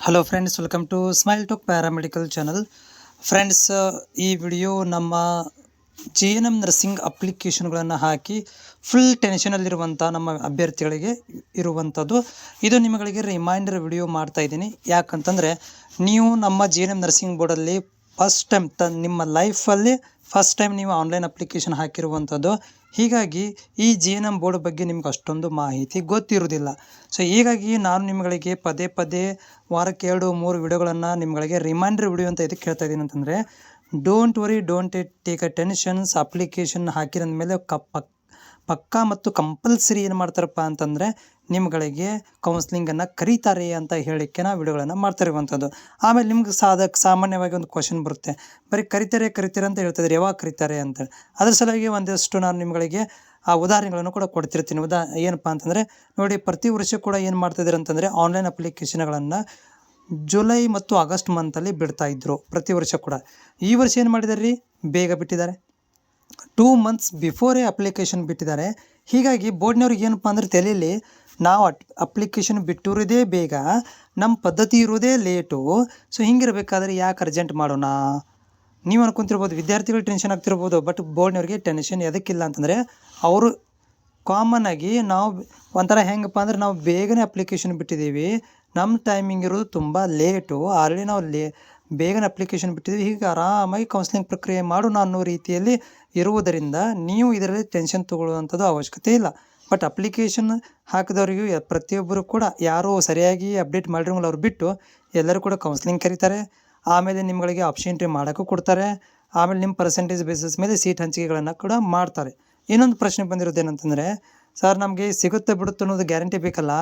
Hello friends, welcome to smile talk paramedical channel. Friends, ಈ video ನಮ್ಮ JNM nursing ಅಪ್ಲಿಕೇಶನ್ಗಳನ್ನು ಹಾಕಿ ಫುಲ್ ಟೆನ್ಷನಲ್ಲಿರುವಂಥ ನಮ್ಮ ಅಭ್ಯರ್ಥಿಗಳಿಗೆ ಇರುವಂಥದ್ದು. ಇದು ನಿಮಗೆ ರಿಮೈಂಡರ್ ವಿಡಿಯೋ ಮಾಡ್ತಾ ಇದ್ದೀನಿ. ಯಾಕಂತಂದರೆ ನೀವು ನಮ್ಮ JNM ನರ್ಸಿಂಗ್ ಬೋರ್ಡಲ್ಲಿ ಫಸ್ಟ್ ಟೈಮ್ ನಿಮ್ಮ ಲೈಫಲ್ಲಿ ಫಸ್ಟ್ ಟೈಮ್ ನೀವು ಆನ್ಲೈನ್ ಅಪ್ಲಿಕೇಶನ್ ಹಾಕಿರುವಂಥದ್ದು. ಹೀಗಾಗಿ ಈ JNM ಬೋರ್ಡ್ ಬಗ್ಗೆ ನಿಮ್ಗೆ ಅಷ್ಟೊಂದು ಮಾಹಿತಿ ಗೊತ್ತಿರೋದಿಲ್ಲ. ಸೊ ಹೀಗಾಗಿ ನಾನು ನಿಮಗೆ ಪದೇ ಪದೇ ವಾರಕ್ಕೆ 2-3 ವಿಡಿಯೋಗಳನ್ನು ನಿಮಗೆ ರಿಮೈಂಡರ್ ವಿಡಿಯೋ ಅಂತ ಇದಕ್ಕೆ ಹೇಳ್ತಾ ಇದ್ದೀನಿ. ಅಂತಂದರೆ don't worry, don't take a tensions. Application ಹಾಕಿರೋದ ಮೇಲೆ ಪಕ್ಕಾ ಮತ್ತು ಕಂಪಲ್ಸರಿ ಏನು ಮಾಡ್ತಾರಪ್ಪ ಅಂತಂದರೆ ನಿಮ್ಗಳಿಗೆ ಕೌನ್ಸ್ಲಿಂಗನ್ನು ಕರೀತಾರೆ ಅಂತ ಹೇಳಿಕ್ಕೆ ನಾವು ವಿಡಿಯೋಗಳನ್ನು ಮಾಡ್ತಾ ಇರುವಂಥದ್ದು. ಆಮೇಲೆ ನಿಮ್ಗೆ ಸಾಮಾನ್ಯವಾಗಿ ಒಂದು ಕ್ವಶನ್ ಬರುತ್ತೆ, ಬರೀ ಕರಿತಾರೆ ಅಂತ ಹೇಳ್ತಿದ್ದಾರೆ, ಯಾವಾಗ ಕರೀತಾರೆ ಅಂತೇಳಿ. ಅದ್ರ ಸಲುವಾಗಿ ಒಂದಷ್ಟು ನಾನು ನಿಮ್ಗಳಿಗೆ ಆ ಉದಾಹರಣೆಗಳನ್ನು ಕೂಡ ಕೊಡ್ತಿರ್ತೀನಿ. ಏನಪ್ಪ ಅಂತಂದರೆ ನೋಡಿ, ಪ್ರತಿ ವರ್ಷ ಕೂಡ ಏನು ಮಾಡ್ತಿದ್ದಾರೆ ಅಂತಂದರೆ ಆನ್ಲೈನ್ ಅಪ್ಲಿಕೇಶನ್ಗಳನ್ನು ಜುಲೈ ಮತ್ತು ಆಗಸ್ಟ್ ಮಂತಲ್ಲಿ ಬಿಡ್ತಾಯಿದ್ರು ಪ್ರತಿ ವರ್ಷ ಕೂಡ. ಈ ವರ್ಷ ಏನು ಮಾಡಿದ್ದಾರೆ ರೀ, ಬೇಗ ಬಿಟ್ಟಿದ್ದಾರೆ. 2 ಮಂತ್ಸ್ ಬಿಫೋರೇ ಅಪ್ಲಿಕೇಶನ್ ಬಿಟ್ಟಿದ್ದಾರೆ. ಹೀಗಾಗಿ ಬೋರ್ಡ್ನವ್ರಿಗೆ ಏನಪ್ಪ ಅಂದ್ರೆ ತಲೆಯಲ್ಲಿ ನಾವು ಅಪ್ಲಿಕೇಶನ್ ಬಿಟ್ಟಿರೋದೇ ಬೇಗ, ನಮ್ಮ ಪದ್ಧತಿ ಇರೋದೇ ಲೇಟು. ಸೊ ಹಿಂಗಿರಬೇಕಾದ್ರೆ ಯಾಕೆ ಅರ್ಜೆಂಟ್ ಮಾಡೋಣ? ನೀವು ಅನ್ಕೊಂತಿರ್ಬೋದು, ವಿದ್ಯಾರ್ಥಿಗಳು ಟೆನ್ಷನ್ ಆಗ್ತಿರ್ಬೋದು. ಬಟ್ ಬೋರ್ಡ್ನವ್ರಿಗೆ ಟೆನ್ಷನ್ ಎದಕ್ಕಿಲ್ಲ ಅಂತಂದರೆ ಅವರು ಕಾಮನ್ ಆಗಿ ನಾವು ಒಂಥರ ಹೆಂಗಪ್ಪ ಅಂದ್ರೆ ನಾವು ಬೇಗನೆ ಅಪ್ಲಿಕೇಶನ್ ಬಿಟ್ಟಿದ್ದೀವಿ, ನಮ್ಮ ಟೈಮಿಂಗ್ ಇರೋದು ತುಂಬ ಲೇಟು, ಆಲ್ರೆಡಿ ನಾವು ಬೇಗನೆ ಅಪ್ಲಿಕೇಶನ್ ಬಿಟ್ಟಿದ್ದೀವಿ, ಹೀಗೆ ಆರಾಮಾಗಿ ಕೌನ್ಸ್ಲಿಂಗ್ ಪ್ರಕ್ರಿಯೆ ಮಾಡೋಣ ಅನ್ನೋ ರೀತಿಯಲ್ಲಿ ಇರುವುದರಿಂದ ನೀವು ಇದರಲ್ಲಿ ಟೆನ್ಷನ್ ತೊಗೊಳ್ಳುವಂಥದ್ದು ಅವಶ್ಯಕತೆ ಇಲ್ಲ. ಬಟ್ ಅಪ್ಲಿಕೇಶನ್ ಹಾಕಿದವರಿಗೂ ಪ್ರತಿಯೊಬ್ಬರು ಕೂಡ ಯಾರು ಸರಿಯಾಗಿ ಅಪ್ಡೇಟ್ ಮಾಡಿರೋಂಗಿಲ್ಲ ಅವ್ರು ಬಿಟ್ಟು ಎಲ್ಲರೂ ಕೂಡ ಕೌನ್ಸ್ಲಿಂಗ್ ಕರೀತಾರೆ. ಆಮೇಲೆ ನಿಮ್ಗಳಿಗೆ ಆಪ್ಷನ್ ಎಂಟ್ರಿ ಮಾಡೋಕ್ಕೂ ಕೊಡ್ತಾರೆ. ಆಮೇಲೆ ನಿಮ್ಮ ಪರ್ಸೆಂಟೇಜ್ ಬೇಸಿಸ್ ಮೇಲೆ ಸೀಟ್ ಹಂಚಿಕೆಗಳನ್ನು ಕೂಡ ಮಾಡ್ತಾರೆ. ಇನ್ನೊಂದು ಪ್ರಶ್ನೆ ಬಂದಿರೋದು ಏನಂತಂದರೆ, ಸರ್ ನಮಗೆ ಸಿಗುತ್ತೆ ಬಿಡುತ್ತೆ ಅನ್ನೋದು ಗ್ಯಾರಂಟಿ ಬೇಕಲ್ಲ.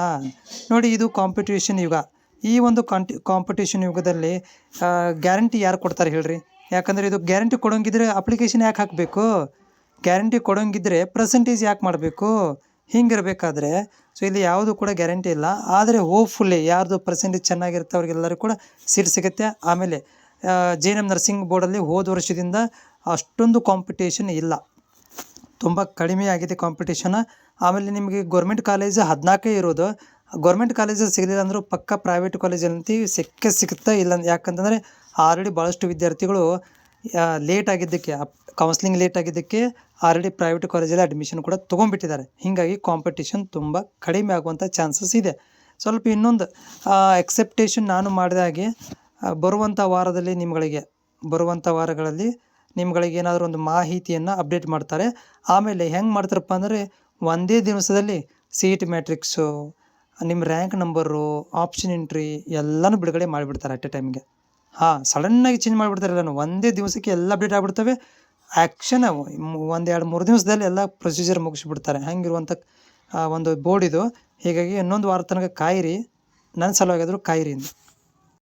ನೋಡಿ, ಇದು ಕಾಂಪಿಟೇಷನ್ ಯುಗ. ಈ ಒಂದು ಕಾಂಪಿಟೇಷನ್ ಯುಗದಲ್ಲಿ ಗ್ಯಾರಂಟಿ ಯಾರು ಕೊಡ್ತಾರೆ ಹೇಳ್ರಿ? ಯಾಕಂದರೆ ಇದು ಗ್ಯಾರಂಟಿ ಕೊಡೋಂಗಿದ್ರೆ ಅಪ್ಲಿಕೇಶನ್ ಯಾಕೆ ಹಾಕಬೇಕು? ಗ್ಯಾರಂಟಿ ಕೊಡೋಂಗಿದ್ರೆ ಪರ್ಸೆಂಟೇಜ್ ಯಾಕೆ ಮಾಡಬೇಕು? ಹಿಂಗಿರಬೇಕಾದ್ರೆ ಸೊ ಇಲ್ಲಿ ಯಾವುದು ಕೂಡ ಗ್ಯಾರಂಟಿ ಇಲ್ಲ. ಆದರೆ ಹೋಪ್ಫುಲ್ಲಿ ಯಾರ್ದು ಪರ್ಸೆಂಟೇಜ್ ಚೆನ್ನಾಗಿರುತ್ತೆ ಅವ್ರಿಗೆಲ್ಲರೂ ಕೂಡ ಸೀಟ್ ಸಿಗುತ್ತೆ. ಆಮೇಲೆ JNM ನರ್ಸಿಂಗ್ ಬೋರ್ಡಲ್ಲಿ ಹೋದ ವರ್ಷದಿಂದ ಅಷ್ಟೊಂದು ಕಾಂಪಿಟೇಷನ್ ಇಲ್ಲ, ತುಂಬ ಕಡಿಮೆ ಆಗಿದೆ ಕಾಂಪಿಟೇಷನ್. ಆಮೇಲೆ ನಿಮಗೆ ಗೌರ್ಮೆಂಟ್ ಕಾಲೇಜ್ 14 ಇರೋದು. ಗೌರ್ಮೆಂಟ್ ಕಾಲೇಜಲ್ಲಿ ಸಿಗಲಿಲ್ಲ ಅಂದರೂ ಪಕ್ಕ ಪ್ರೈವೇಟ್ ಕಾಲೇಜಲ್ಲಿ ಸಿಗುತ್ತಾ ಇಲ್ಲ. ಯಾಕಂತಂದರೆ ಆಲ್ರೆಡಿ ಭಾಳಷ್ಟು ವಿದ್ಯಾರ್ಥಿಗಳು ಲೇಟ್ ಆಗಿದ್ದಕ್ಕೆ, ಕೌನ್ಸ್ಲಿಂಗ್ ಲೇಟ್ ಆಗಿದ್ದಕ್ಕೆ ಆಲ್ರೆಡಿ ಪ್ರೈವೇಟ್ ಕಾಲೇಜಲ್ಲಿ ಅಡ್ಮಿಷನ್ ಕೂಡ ತೊಗೊಂಡ್ಬಿಟ್ಟಿದ್ದಾರೆ. ಹೀಗಾಗಿ ಕಾಂಪಿಟೇಷನ್ ತುಂಬ ಕಡಿಮೆ ಆಗುವಂಥ ಚಾನ್ಸಸ್ ಇದೆ. ಸ್ವಲ್ಪ ಇನ್ನೊಂದು ಎಕ್ಸೆಪ್ಟೇಷನ್ ನಾನು ಮಾಡಿದ ಹಾಗೆ ಬರುವಂಥ ವಾರಗಳಲ್ಲಿ ನಿಮ್ಗಳಿಗೆ ಏನಾದರೂ ಒಂದು ಮಾಹಿತಿಯನ್ನು ಅಪ್ಡೇಟ್ ಮಾಡ್ತಾರೆ. ಆಮೇಲೆ ಹೆಂಗೆ ಮಾಡ್ತಾರಪ್ಪ ಅಂದರೆ ಒಂದೇ ದಿವಸದಲ್ಲಿ ಸೀಟ್ ಮ್ಯಾಟ್ರಿಕ್ಸು, ನಿಮ್ಮ ರ್ಯಾಂಕ್ ನಂಬರು, ಆಪ್ಷನ್ ಎಂಟ್ರಿ ಎಲ್ಲನೂ ಬಿಡುಗಡೆ ಮಾಡಿಬಿಡ್ತಾರೆ ಅಟ್ ಎ ಟೈಮ್ಗೆ. ಸಡನ್ನಾಗಿ ಚೇಂಜ್ ಮಾಡಿಬಿಡ್ತಾರೆ ಎಲ್ಲನೂ. ಒಂದೇ ದಿವಸಕ್ಕೆ ಎಲ್ಲ ಅಪ್ಡೇಟ್ ಆಗಿಬಿಡ್ತವೆ. ಆ್ಯಕ್ಷನ್ 1-2-3 ದಿವಸದಲ್ಲಿ ಎಲ್ಲ ಪ್ರೊಸೀಜರ್ ಮುಗಿಸ್ಬಿಡ್ತಾರೆ. ಹಂಗಿರುವಂಥ ಒಂದು ಬೋರ್ಡ್ ಇದು. ಹೀಗಾಗಿ ಇನ್ನೊಂದು ವಾರ ತನಕ ಕಾಯಿರಿ, ನನ್ನ ಸಲುವಾಗಿಯಾದರೂ ಕಾಯಿರಿ.